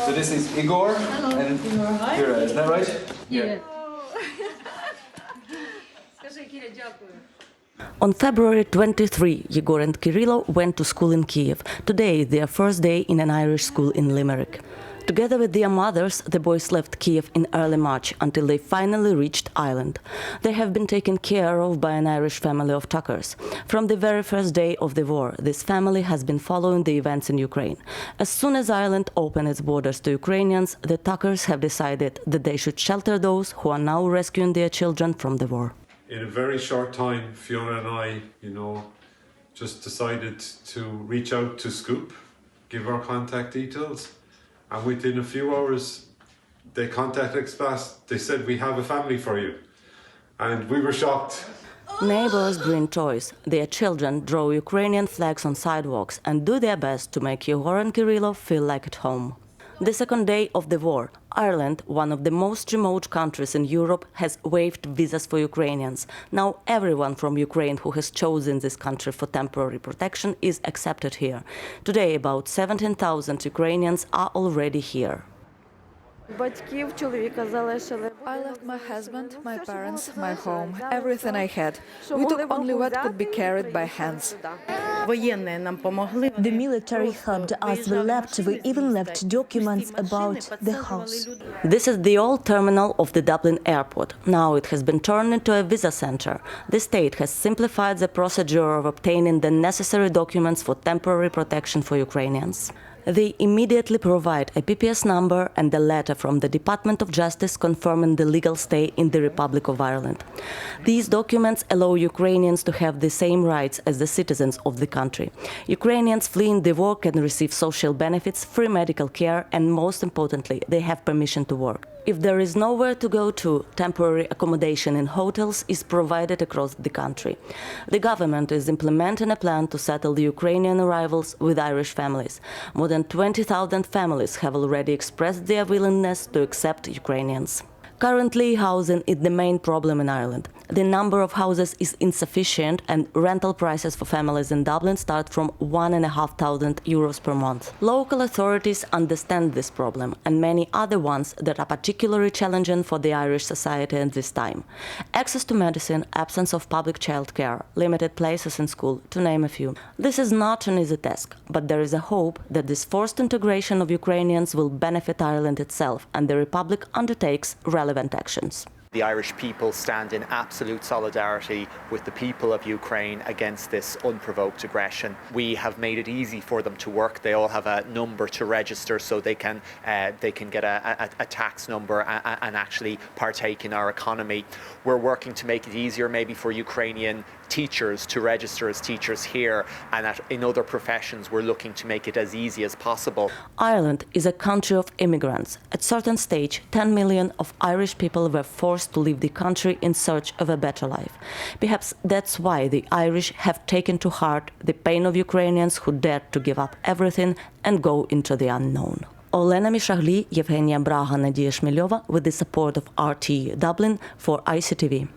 So this is Igor. Hello. And Igor, Kira, isn't that right? Yeah. On February 23, Yegor and Kirilo went to school in Kiev. Today, their first day in an Irish school in Limerick. Together with their mothers, the boys left Kiev in early March until they finally reached Ireland. They have been taken care of by an Irish family of Tuckers. From the very first day of the war, this family has been following the events in Ukraine. As soon as Ireland opened its borders to Ukrainians, the Tuckers have decided that they should shelter those who are now rescuing their children from the war. In a very short time, Fiona and I, just decided to reach out to Scoop, give our contact details, and within a few hours, they contacted us. They said, "We have a family for you," and we were shocked. Neighbors' green choice. Their children draw Ukrainian flags on sidewalks and do their best to make Yegor and Kirilo feel like at home. The second day of the war, Ireland, one of the most remote countries in Europe, has waived visas for Ukrainians. Now everyone from Ukraine who has chosen this country for temporary protection is accepted here. Today, about 17,000 Ukrainians are already here. I left my husband, my parents, my home, everything I had. We took only what could be carried by hands. The military helped us. We even left documents about the house. This is the old terminal of the Dublin airport. Now it has been turned into a visa center. The state has simplified the procedure of obtaining the necessary documents for temporary protection for Ukrainians. They immediately provide a PPS number and a letter from the Department of Justice confirming the legal stay in the Republic of Ireland. These documents allow Ukrainians to have the same rights as the citizens of the country. Ukrainians fleeing the war can receive social benefits, free medical care, and most importantly, they have permission to work. If there is nowhere to go to, temporary accommodation in hotels is provided across the country. The government is implementing a plan to settle the Ukrainian arrivals with Irish families. More than 20,000 families have already expressed their willingness to accept Ukrainians. Currently, housing is the main problem in Ireland. The number of houses is insufficient and rental prices for families in Dublin start from €1,500 per month. Local authorities understand this problem and many other ones that are particularly challenging for the Irish society at this time. Access to medicine, absence of public childcare, limited places in school, to name a few. This is not an easy task, but there is a hope that this forced integration of Ukrainians will benefit Ireland itself and the Republic undertakes relevant actions. The Irish people stand in absolute solidarity with the people of Ukraine against this unprovoked aggression. We have made it easy for them to work. They all have a number to register so they can get a tax number and actually partake in our economy. We're working to make it easier maybe for Ukrainian teachers to register as teachers here, and in other professions we're looking to make it as easy as possible. Ireland is a country of immigrants. At a certain stage, 10 million of Irish people were forced to leave the country in search of a better life. Perhaps that's why the Irish have taken to heart the pain of Ukrainians who dared to give up everything and go into the unknown. Олена Мішаглі, Євгенія Брага, Надія Шмельова with the support of RT Dublin for ICTV.